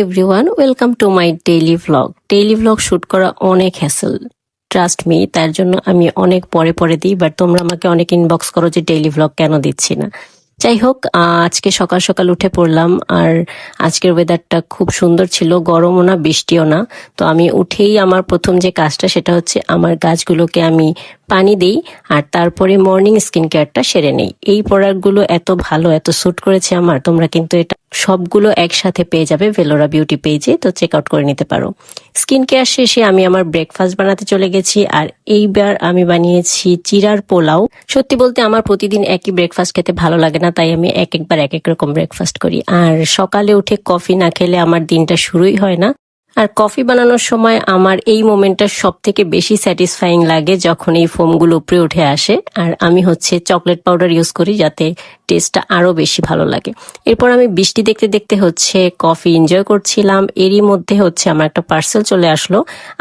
Everyone, welcome to my daily vlog. Daily vlog shoot করা অনেক hassle, trust me. তার জন্য আমি অনেক পরে পরে দিই, বাট তোমরা আমাকে অনেক ইনবক্স করো যে ডেইলি ভ্লগ কেন দিচ্ছি না। যাই হোক, আজকে সকাল সকাল উঠে পড়লাম, আর আজকের ওয়েদারটা খুব সুন্দর ছিল, গরমও না বৃষ্টিও না। তো আমি উঠেই আমার প্রথম যে কাজটা সেটা হচ্ছে আমার গাছগুলোকে আমি পানি দিই, আর তারপরে মর্নিং স্কিন কেয়ারটা সেরে নেই। এই প্রোডাক্টগুলো এত ভালো, এত স্যুট করেছে আমার। তোমরা কিন্তু এটা সবগুলো একসাথে পেয়ে যাবে ভেলোরা বিউটি পেজে, তো চেক আউট করে নিতে পারো। স্কিন কেয়ার শেষে আমি আমার ব্রেকফাস্ট বানাতে চলে গেছি, আর এইবার আমি বানিয়েছি চিড়ার পোলাও। সত্যি বলতে আমার প্রতিদিন একই ব্রেকফাস্ট খেতে ভালো লাগে না, তাই আমি একবার এক এক রকম ব্রেকফাস্ট করি। আর সকালে উঠে কফি না খেলে আমার দিনটা শুরুই হয় না। আর কফি বানানোর সময় আমার এই মোমেন্টটা সব থেকে বেশি স্যাটিসফাইং লাগে, যখন এই ফোমগুলো উপরে উঠে আসে। আর আমি হচ্ছে চকলেট পাউডার ইউজ করি যাতে টেস্টটা আরো বেশি ভালো লাগে। এরপর আমি বৃষ্টি দেখতে দেখতে হচ্ছে কফি এনজয় করছিলাম। এরই মধ্যে হচ্ছে আমার একটা পার্সেল চলে আসলো।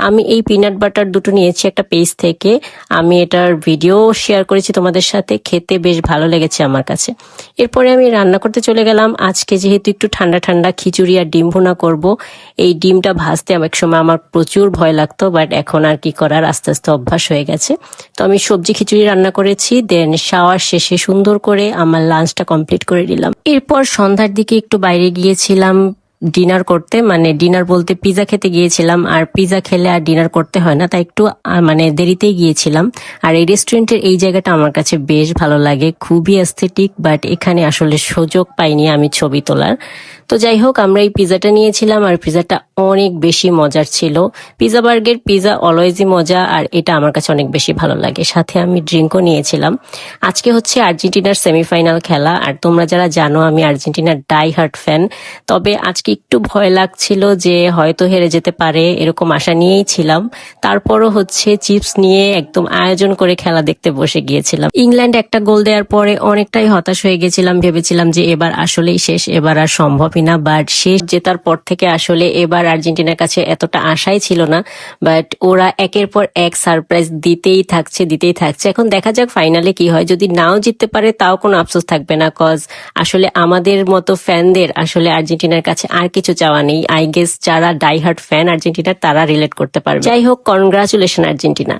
আমি এই পিনাট বাটার দুটো নিয়েছি একটা পেজ থেকে। আমি এটার ভিডিও শেয়ার করেছি তোমাদের সাথে, খেতে বেশ ভালো লেগেছে আমার কাছে। এরপরে আমি রান্না করতে চলে গেলাম। আজকে যেহেতু একটু ঠান্ডা ঠান্ডা খিচুড়ি আর ডিম ভুনা করব। এই ডিমটা ভাজতে এক সময় আমার প্রচুর ভয় লাগতো, বাট এখন আর কি করার, আস্তে আস্তে অভ্যাস হয়ে গেছে। তো আমি সবজি খিচুড়ি রান্না করেছি, দেন শাওয়ার শেষে সুন্দর করে আমার লাঞ্চটা কমপ্লিট করে নিলাম। এরপর সন্ধ্যার দিকে একটু বাইরে গিয়েছিলাম ডিনার করতে, মানে ডিনার বলতে পিজা খেতে গিয়েছিলাম। আর পিজা খেলে আর ডিনার করতে হয় না, তাই একটু মানে দেরিতেই গিয়েছিলাম। আর এই রেস্টুরেন্টের এই জায়গাটা আমার কাছে বেশ ভালো লাগে, খুবই অ্যাস্থেটিক, বাট এখানে আসলে সুযোগ পাইনি আমি ছবি তোলার। তো যাই হোক, আমরা এই পিজাটা নিয়েছিলাম, আর পিজাটা অনেক বেশি মজার ছিল। পিজা বার্গের পিজা অলওয়েজই মজা, আর এটা আমার কাছে অনেক বেশি ভালো লাগে। সাথে আমি ড্রিঙ্কও নিয়েছিলাম। আজকে হচ্ছে আর্জেন্টিনার সেমিফাইনাল খেলা, আর তোমরা যারা জানো আমি আর্জেন্টিনার ডাই হার্ট ফ্যান। তবে আজকে একটু ভয় লাগছিল যে হয়তো হেরে যেতে পারে, এরকম আশা নিয়েই ছিলাম। তারপরও হচ্ছে চিপস নিয়ে একদম আয়োজন করে খেলা দেখতে বসে গিয়েছিলাম। ইংল্যান্ড একটা গোল দেওয়ার পরে অনেকটাই হতাশ হয়ে গেছিলাম, ভেবেছিলাম যে এবার আসলেই শেষ, এবার আর সম্ভবই না। বাট শেষ জেতার পর থেকে আসলে এবার আর্জেন্টিনার কাছে এতটা আশাই ছিল না, বাট ওরা একের পর এক সারপ্রাইজ দিতেই থাকছে। এখন দেখা যাক ফাইনালে কি হয়। যদি নাও জিততে পারে তাও কোনো আফসোস থাকবে না, কজ আসলে আমাদের মতো ফ্যানদের আসলে আর্জেন্টিনার কাছে আর কিছু চাওয়া নেই। আই গেস যারা ডাই হার্ট ফ্যান আর্জেন্টিনার তারা রিলেট করতে পারবে। যাই হোক, কনগ্রাচুলেশন আর্জেন্টিনা।